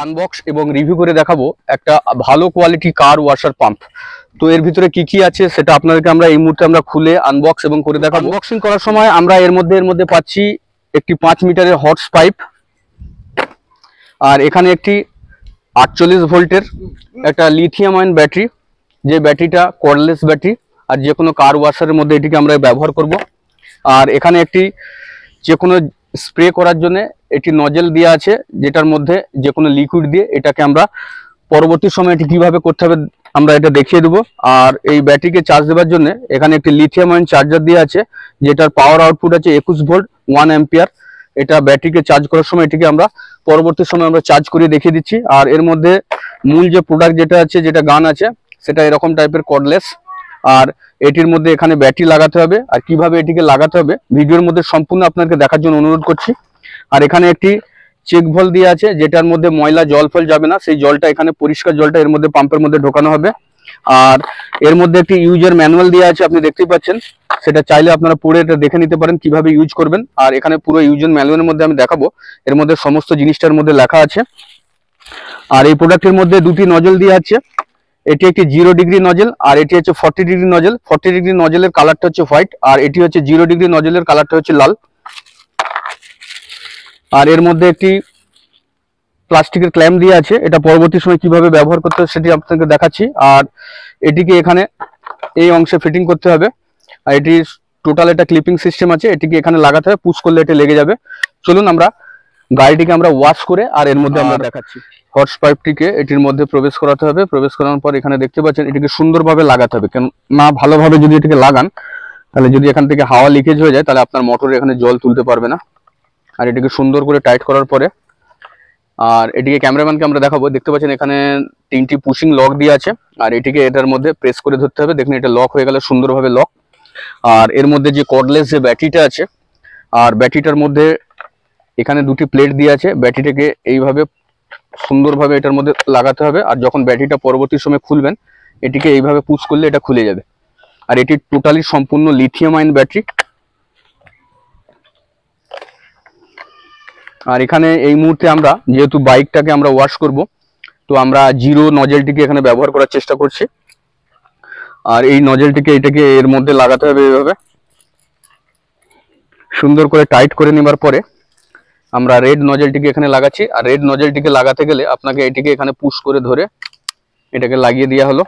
Unbox এবং review করে দেখাবো একটা ভালো কোয়ালিটি কার ওয়াশার পাম্প। তো এর ভিতরে কি কি আছে সেটা আপনাদেরকে আমরা এই মুহূর্তে আমরা খুলে আনবক্স এবং করে দেখাবো। আনবক্সিং করার সময় আমরা এর মধ্যে পাচ্ছি একটি 5 মিটারের হর্স পাইপ, আর এখানে একটি 48 ভোল্টের একটা লিথিয়াম আয়ন ব্যাটারি, যে ব্যাটারিটা কর্ডলেস ব্যাটারি, আর যে কোনো কার ওয়াশারের মধ্যে এটিকে আমরা ব্যবহার করব। আর এখানে একটি যে কোনো স্প্রে করার জন্য একটি নজেল দেওয়া আছে, যেটার মধ্যে যে কোনো লিকুইড দিয়ে এটাকে আমরা পরবর্তী সময় এটি কীভাবে করতে হবে আমরা এটা দেখিয়ে দেবো। আর এই ব্যাটারিকে চার্জ দেওয়ার জন্য এখানে একটি লিথিয়াম আয়ন চার্জার দেওয়া আছে, যেটার পাওয়ার আউটপুট আছে 21 ভোল্ট 1 অ্যাম্পিয়ার। এটা ব্যাটারিকে চার্জ করার সময় এটিকে আমরা পরবর্তী সময় আমরা চার্জ করে দেখিয়ে দিচ্ছি। আর এর মধ্যে মূল যে প্রোডাক্ট যেটা আছে, যেটা গান আছে, সেটা এরকম টাইপের কর্ডলেস। আর এটির মধ্যে এখানে ব্যাটারি লাগাতে হবে, আর কিভাবে এটিকে লাগাতে হবে ভিডিওর মধ্যে সম্পূর্ণ আপনাকে দেখার জন্য অনুরোধ করছি। আর এখানে একটি চেক ভল দিয়ে আছে, যেটার মধ্যে ময়লা জল ফল যাবে না, সেই জলটা এখানে পরিষ্কার জলটা এর মধ্যে পাম্পের মধ্যে ঢোকানো হবে। আর এর মধ্যে একটি ইউজার ম্যানুয়াল দেওয়া আছে, আপনি দেখতেই পাচ্ছেন, সেটা চাইলে আপনারা পড়ে এটা দেখে নিতে পারেন কিভাবে ইউজ করবেন। আর এখানে পুরো ইউজার ম্যানুয়ালের মধ্যে আমি দেখাবো, এর মধ্যে সমস্ত জিনিসটার মধ্যে লেখা আছে। আর এই প্রোডাক্টের মধ্যে দুটি নজল দিয়ে আছে, এটি একটি 0 ডিগ্রি নজেল, আর এটি হচ্ছে 40 ডিগ্রি নজেল। 40 ডিগ্রি নজেলের কালারটা হচ্ছে হোয়াইট, আর এটি হচ্ছে 0 ডিগ্রি নজেলের কালারটা হচ্ছে লাল। আর এর মধ্যে একটি প্লাস্টিকের ক্ল্যাম্প দিয়ে আছে, এটা পরবর্তী সময় কিভাবে ব্যবহার করতে হবে সেটি আপনাকে দেখাচ্ছি। আর এটিকে এখানে এই অংশে ফিটিং করতে হবে, আর এটি টোটাল একটা ক্লিপিং সিস্টেম আছে, এটিকে এখানে লাগাতে হবে, পুশ করলে এটি লেগে যাবে। চলুন আমরা গাড়িটিকে আমরা ওয়াশ করে আর এর মধ্যে আমরা দেখাচ্ছি। হর্স পাইপটিকে এটির মধ্যে প্রবেশ করাতে হবে, প্রবেশ করানোর পর এখানে দেখতে পাচ্ছেন এটিকে সুন্দরভাবে লাগাতে হবে। কেন না, ভালোভাবে যদি এটিকে লাগান তাহলে যদি এখান থেকে হাওয়া লিকেজ হয়ে যায় তাহলে আপনার মোটরে এখানে জল তুলতে পারবে না। আর এটিকে সুন্দর করে টাইট করার পরে, আর এটিকে ক্যামেরাম্যানকে আমরা দেখাবো, দেখতে পাচ্ছেন এখানে 3টি পুশিং লক দিয়ে আছে, আর এটিকে এটার মধ্যে প্রেস করে ধরতে হবে। দেখুন এটা লক হয়ে গেলে সুন্দরভাবে লক। আর এর মধ্যে যে কর্ডলেস যে ব্যাটারিটা আছে, আর ব্যাটারিটার মধ্যে এখানে দুটি প্লেট দিয়ে আছে, ব্যাটারিটাকে এইভাবে সুন্দরভাবে এটার মধ্যে লাগাতে হবে। আর যখন ব্যাটারিটা পরবর্তী সময় খুলবেন এটিকে এইভাবে পুশ করলে এটা খুলে যাবে। আর এটি টোটালি সম্পূর্ণ লিথিয়াম আয়ন ব্যাটারি। আর এখানে এই মুহূর্তে আমরা যেহেতু বাইকটাকে আমরা ওয়াশ করব, তো আমরা 0 নজেলটিকে এখানে ব্যবহার করার চেষ্টা করছি। আর এই নজেলটিকে এটাকে এর মধ্যে লাগাতে হবে, এইভাবে সুন্দর করে টাইট করে নেবার পরে আমরা রেড নজেলটিকে এখানে লাগাচ্ছি। আর রেড নজেলটিকে লাগাতে গেলে আপনাকে এটিকে এখানে পুশ করে ধরে এটাকে লাগিয়ে দেওয়া হলো।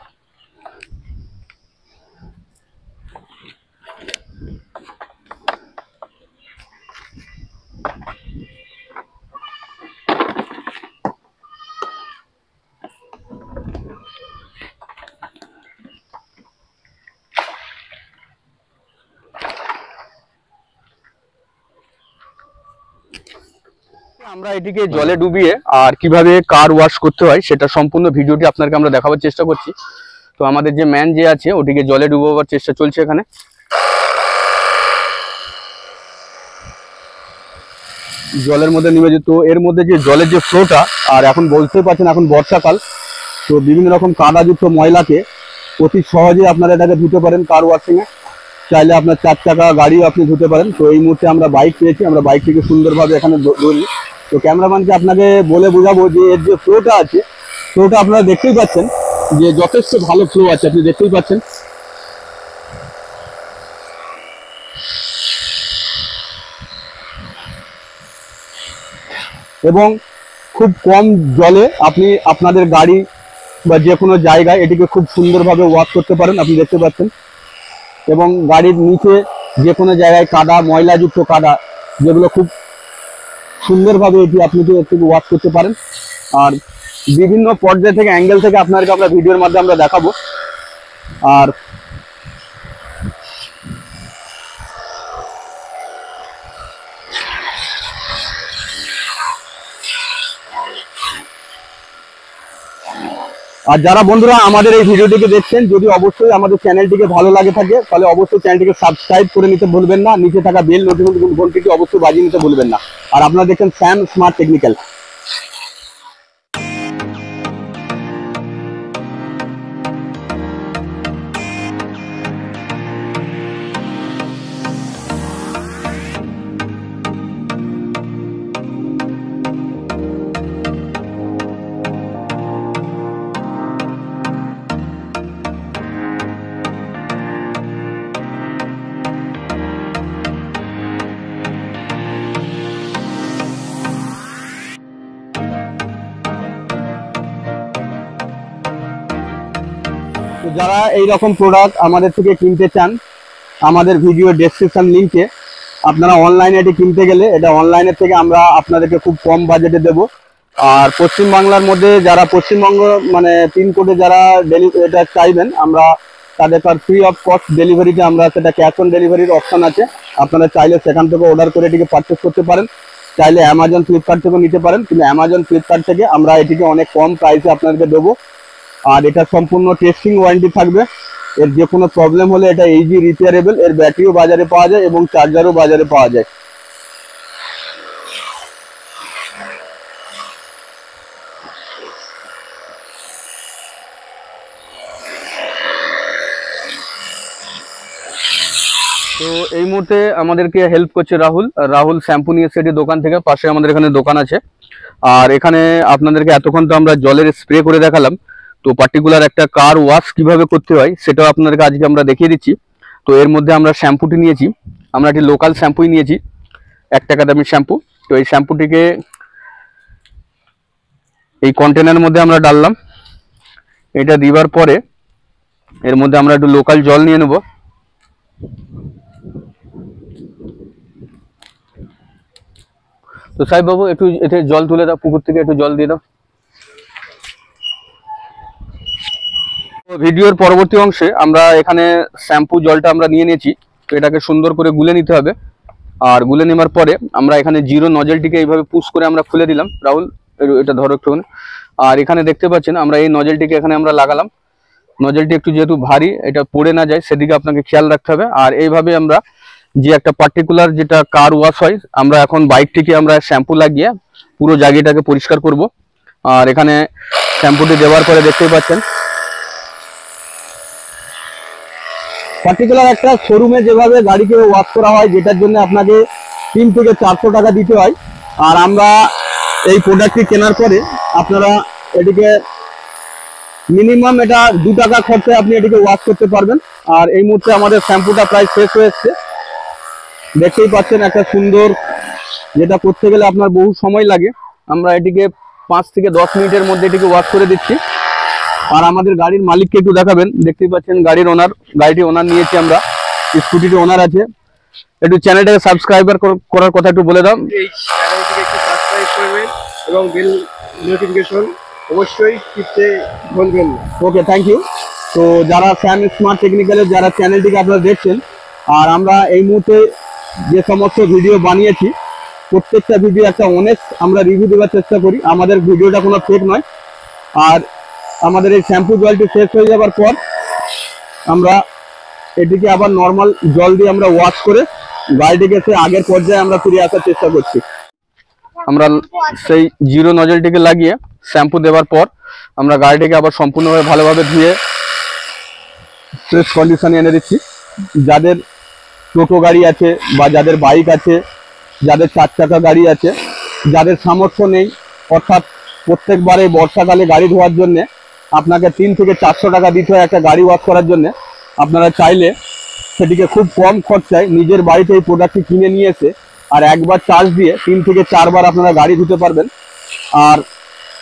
আমরা এটিকে জলে ডুবিয়ে আর কিভাবে কার ওয়াশ করতে হয় সেটা সম্পূর্ণ ভিডিওটি আপনাকে আমরা দেখাবার চেষ্টা করছি। তো আমাদের যে ম্যান যে আছে ওটিকে জলে ডুবোবার চেষ্টা চলছে এখানে। জলের মধ্যে নেমে যেত, এর মধ্যে যে জলের যে ফ্লোটা, আর এখন বলতেই পারছেন এখন বর্ষাকাল, তো বিভিন্ন রকম কাদাযুক্ত ময়লাকে অতি সহজে আপনারা এটাকে ধুতে পারেন কার ওয়াশিংয়ে। চাইলে আপনার 4 চাকা গাড়িও আপনি ধুতে পারেন। তো এই মুহূর্তে আমরা বাইক পেয়েছি, আমরা বাইকটিকে সুন্দরভাবে এখানে ধরি। তো ক্যামেরাম্যানকে আপনাকে বলে বোঝাবো যে এর যে ফ্লোটা আছে, ফ্লোটা আপনারা দেখতেই পাচ্ছেন যে যথেষ্ট ভালো ফ্লো আছে, আপনি দেখতেই পাচ্ছেন। এবং খুব কম জলে আপনি আপনাদের গাড়ি বা যে কোনো জায়গায় এটিকে খুব সুন্দরভাবে ওয়াশ করতে পারেন, আপনি দেখতে পাচ্ছেন। এবং গাড়ির নিচে যে কোনো জায়গায় কাদা, ময়লাযুক্ত কাদা, যেগুলো খুব সুন্দরভাবে এটি আপনি একটু ওয়াশ করতে পারেন। আর বিভিন্ন পর্যায় থেকে অ্যাঙ্গেল থেকে আপনাদেরকে আমরা ভিডিওর মাধ্যমে আমরা দেখাবো। আর যারা বন্ধুরা আমাদের এই ভিডিওটিকে দেখছেন, যদি অবশ্যই আমাদের চ্যানেলটিকে ভালো লাগে থাকে তাহলে অবশ্যই চ্যানেলটিকে সাবস্ক্রাইব করে নিতে ভুলবেন না, নিচে থাকা বেল নোটিফিকেশন ঘন্টিটি অবশ্যই বাজিয়ে নিতে ভুলবেন না। আর আপনারা দেখছেন স্যাম স্মার্ট টেকনিক্যাল। যারা এই রকম প্রোডাক্ট আমাদের থেকে কিনতে চান, আমাদের ভিডিও ডেসক্রিপশন লিংকে আপনারা অনলাইনে এটি কিনতে গেলে এটা অনলাইনের থেকে আমরা আপনাদেরকে খুব কম বাজেটে দেব। আর পশ্চিমবাংলার মধ্যে যারা পশ্চিমবঙ্গ মানে পিনকোডে যারা এটা চাইবেন, আমরা তাদের ফ্রি অফ কস্ট ডেলিভারিতে আমরা সেটা ক্যাশ অন ডেলিভারির অপশন আছে, আপনারা চাইলে সেখান থেকে অর্ডার করে এটিকে পারচেস করতে পারেন। চাইলে অ্যামাজন ফ্লিপকার্ট থেকেও নিতে পারেন, কিন্তু অ্যামাজন ফ্লিপকার্ট থেকে আমরা এটিকে অনেক কম প্রাইসে আপনাদেরকে দেবো। আর এটা সম্পূর্ণ টেস্টিং ওয়ারেন্টি থাকবে। এর যে কোনো প্রবলেম হলে এটা ইজি রিপেয়ারেবল। এর ব্যাটারিও বাজারে পাওয়া যায় এবং চার্জারও বাজারে পাওয়া যায়। তো এই মুহূর্তে আমাদেরকে হেল্প করছে রাহুল শ্যাম্পু নিয়ে এসে দোকান থেকে, পাশে আমাদের এখানে দোকান আছে। আর এখানে আপনাদেরকে এতক্ষণ তো আমরা জলের স্প্রে করে দেখালাম, তো পার্টিকুলার একটা কার ওয়াশ কিভাবে করতে হয় সেটাও আপনাদেরকে আজকে আমরা দেখিয়ে দিচ্ছি। তো এর মধ্যে আমরা শ্যাম্পুটি নিয়েছি, আমরা একটি লোকাল শ্যাম্পুই নিয়েছি, 1 টাকা দামি শ্যাম্পু। তো এই শ্যাম্পুটিকে এই কন্টেনারের মধ্যে আমরা ডাললাম। এটা দিবার পরে এর মধ্যে আমরা একটু লোকাল জল নিয়ে নেব। তো সাহেব বাবু একটু এতে জল তুলে দাও, পুকুর থেকে একটু জল দিয়ে দাও। ভিডিওর পরবর্তী অংশে আমরা এখানে শ্যাম্পু জলটা আমরা নিয়ে নিয়েছি, তো এটাকে সুন্দর করে গুলে নিতে হবে। আর গুলে নেওয়ার পরে আমরা এখানে জিরো নজেলটিকে এইভাবে পুশ করে আমরা খুলে দিলাম। রাহুল এটা ধরো একটুখানি। আর এখানে দেখতে পাচ্ছেন আমরা এই নজেলটিকে এখানে আমরা লাগালাম। নজেলটি একটু যেহেতু ভারী, এটা পড়ে না যায় সেদিকে আপনাকে খেয়াল রাখতে হবে। আর এইভাবে আমরা যে একটা পার্টিকুলার যেটা কার ওয়াশ হয়, আমরা এখন বাইকটিকে আমরা শ্যাম্পু লাগিয়ে পুরো জায়গাটাকে পরিষ্কার করব। আর এখানে শ্যাম্পুটি দেওয়ার পরে দেখতেই পাচ্ছেন পার্টিকুলার একটা শোরুমে যেভাবে গাড়িকে ওয়াশ করা হয়, যেটার জন্য আপনাকে 3 থেকে 400 টাকা দিতে হয়। আর আমরা এই প্রোডাক্টটি কেনার পরে আপনারা এটিকে মিনিমাম এটা 2 টাকা খরচায় আপনি এটিকে ওয়াশ করতে পারবেন। আর এই মুহূর্তে আমাদের শ্যাম্পুটা প্রায় শেষ হয়ে এসছে, দেখতেই পাচ্ছেন একটা সুন্দর, যেটা করতে গেলে আপনার বহু সময় লাগে। আমরা এটিকে 5 থেকে 10 মিনিটের মধ্যে এটিকে ওয়াশ করে দিচ্ছি। আর আমাদের গাড়ির মালিককে একটু দেখাবেন, দেখতেই পাচ্ছেন গাড়ির ওনার, গাড়িটি ওনার নিয়েছি আমরা, স্কুটিটি ওনার আছে। একটু চ্যানেলটাকে সাবস্ক্রাইবার করার কথা একটু বলে দাও। এই চ্যানেলটিকে একটু সাবস্ক্রাইব করবেন এবং বেল নোটিফিকেশন অবশ্যই টিপতে ভুলবেন না। ওকে, থ্যাংক ইউ। তো যারা স্যাম স্মার্ট টেকনিক্যালের যারা চ্যানেলটিকে আপনারা দেখছেন, আর আমরা এই মুহূর্তে যে সমস্ত ভিডিও বানিয়েছি প্রত্যেকটা ভিডিও একটা অনেস্ট আমরা রিভিউ দেওয়ার চেষ্টা করি, আমাদের ভিডিওটা কোনো ফেক নয়। আর আমাদের এই শ্যাম্পু জলটি শেষ হয়ে যাবার পর আমরা এটিকে আবার নর্মাল জল দিয়ে আমরা ওয়াশ করে গাড়িটিকে সে আগের পর্যায়ে আমরা ফিরে আসার চেষ্টা করছি। আমরা সেই জিরো নজলটিকে লাগিয়ে শ্যাম্পু দেওয়ার পর আমরা গাড়িটিকে আবার সম্পূর্ণভাবে ভালোভাবে ধুয়ে ফ্রেশ কন্ডিশনে এনে দিচ্ছি। যাদের টোটো গাড়ি আছে বা যাদের বাইক আছে, যাদের 4 চাকা গাড়ি আছে, যাদের সামর্থ্য নেই, অর্থাৎ প্রত্যেকবারে বর্ষাকালে গাড়ি ধোয়ার জন্য আপনাকে 3 থেকে 400 টাকা দিতে হয় একটা গাড়ি ওয়াশ করার জন্য, আপনারা চাইলে সেটিকে খুব কম খরচায় নিজের বাড়িতে এই প্রোডাক্টটি কিনে নিয়ে এসে আর একবার চার্জ দিয়ে 3 থেকে 4 বার আপনারা গাড়ি ধুতে পারবেন। আর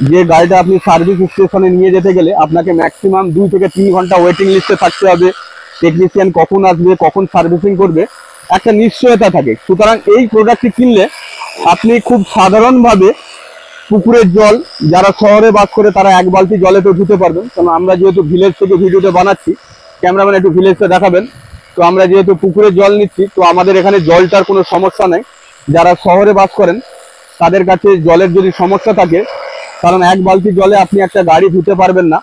যে গাড়িটা আপনি সার্ভিস স্টেশনে নিয়ে যেতে গেলে আপনাকে ম্যাক্সিমাম 2 থেকে 3 ঘন্টা ওয়েটিং লিস্টে থাকতে হবে, টেকনিশিয়ান কখন আসবে, কখন সার্ভিসিং করবে, একটা নিশ্চয়তা থাকে। সুতরাং এই প্রোডাক্টটি কিনলে আপনি খুব সাধারণভাবে পুকুরের জল, যারা শহরে বাস করে তারা 1 বালতি জলে তো ধুতে পারবেন। কারণ আমরা যেহেতু ভিলেজ থেকে ভিডিওটা বানাচ্ছি, ক্যামেরাম্যান একটু ভিলেজটা দেখাবেন। তো আমরা যেহেতু পুকুরের জল নিচ্ছি, তো আমাদের এখানে জলটার কোনো সমস্যা নেই। যারা শহরে বাস করেন তাদের কাছে জলের যদি সমস্যা থাকে, কারণ 1 বালতি জলে আপনি একটা গাড়ি ধুতে পারবেন না।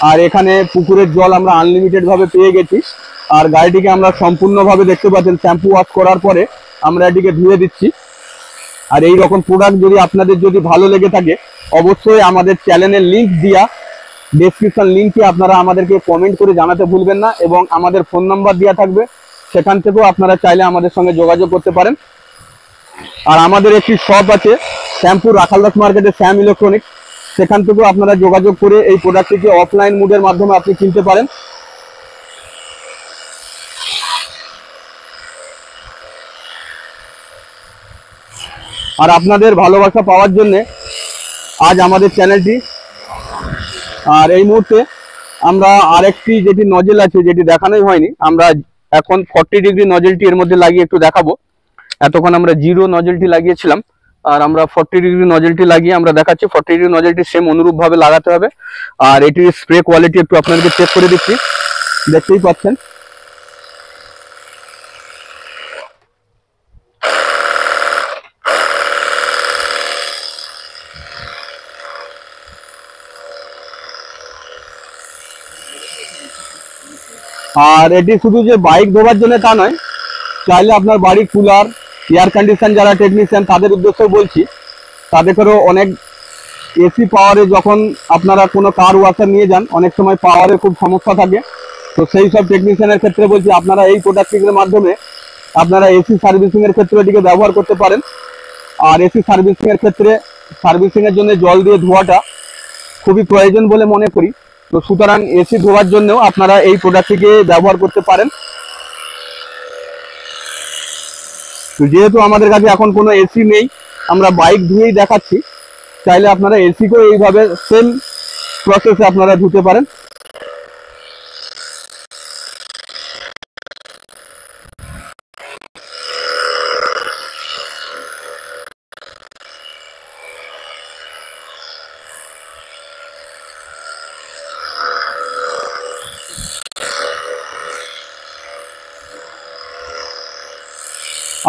আর এখানে পুকুরের জল আমরা আনলিমিটেড ভাবে পেয়ে গেছি। আর গাড়িটিকে আমরা সম্পূর্ণভাবে দেখতে পাচ্ছেন শ্যাম্পু ওয়াশ করার পরে আমরা এটিকে ধুয়ে দিচ্ছি। আর এই রকম প্রোডাক্ট যদি আপনাদের যদি ভালো লেগে থাকে, অবশ্যই আমাদের চ্যানেলের লিংক দিয়া ডেসক্রিপশন লিংকে আপনারা আমাদেরকে কমেন্ট করে জানাতে ভুলবেন না, এবং আমাদের ফোন নাম্বার দেওয়া থাকবে, সেখান থেকেও আপনারা চাইলে আমাদের সঙ্গে যোগাযোগ করতে পারেন। আর আমাদের একটি শপ আছে শ্যাম্পু রাখালদাস মার্কেটে, শ্যাম ইলেকট্রনিক্স, সেখান থেকেও আপনারা যোগাযোগ করে এই প্রোডাক্টটিকে অফলাইন মোডের মাধ্যমে আপনি কিনতে পারেন। আর আপনাদের ভালোবাসা পাওয়ার জন্য আজ আমাদের চ্যানেলটি, আর এই মুহূর্তে আমরা আরেকটি যেটি নজেল আছে, যেটি দেখানোই হয়নি, আমরা এখন 40 ডিগ্রি নজেলটি এর মধ্যে লাগিয়ে একটু দেখাবো। এতক্ষণ আমরা 0 নজেলটি লাগিয়েছিলাম, আর আমরা 40 ডিগ্রি নজেলটি লাগিয়ে আমরা দেখাচ্ছি। 40 ডিগ্রি নজেলটি সেম অনুরূপ ভাবে লাগাতে হবে। আর এটির স্প্রে কোয়ালিটি একটু আপনাদেরকে চেক করে দিচ্ছি, দেখতেই পাচ্ছেন। আর এটি শুধু যে বাইক ধোবার জন্য তা নয়, চাইলে আপনার বাড়ি কুলার, এয়ার কন্ডিশন যারা টেকনিশিয়ান তাদের উদ্দেশ্যেও বলছি, তাদেরও অনেক এসি পাওয়ারে যখন আপনারা কোনো কার ওয়াশার নিয়ে যান, অনেক সময় পাওয়ারের খুব সমস্যা থাকে। তো সেই সব টেকনিশিয়ানের ক্ষেত্রে বলছি, আপনারা এই প্রোডাক্টের মাধ্যমে আপনারা এসি সার্ভিসিং এর ক্ষেত্রে এটিকে ব্যবহার করতে পারেন। আর এসি সার্ভিসিং এর ক্ষেত্রে সার্ভিসিং এর জন্য জল দিয়ে ধোয়াটা খুবই প্রয়োজন বলে মনে করি। তো সুতরাং এসি ধোয়ার জন্যও আপনারা এই প্রোডাক্টটিকে ব্যবহার করতে পারেন। তো যেহেতু আমাদের কাছে এখন কোনো এসি নেই, আমরা বাইক ধুয়েই দেখাচ্ছি, চাইলে আপনারা এসিকেও এইভাবে সেম প্রসেসে আপনারা ধুতে পারেন।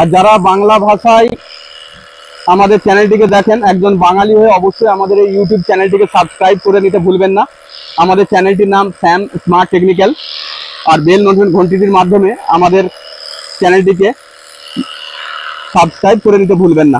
আর যারা বাংলা ভাষায় আমাদের চ্যানেলটিকে দেখেন, একজন বাঙালি হয়ে অবশ্যই আমাদের এই ইউটিউব চ্যানেলটিকে সাবস্ক্রাইব করে নিতে ভুলবেন না। আমাদের চ্যানেলটির নাম স্যাম স্মার্ট টেকনিক্যাল। আর বেল নোটিফিকেশন ঘন্টিটির মাধ্যমে আমাদের চ্যানেলটিকে সাবস্ক্রাইব করে নিতে ভুলবেন না।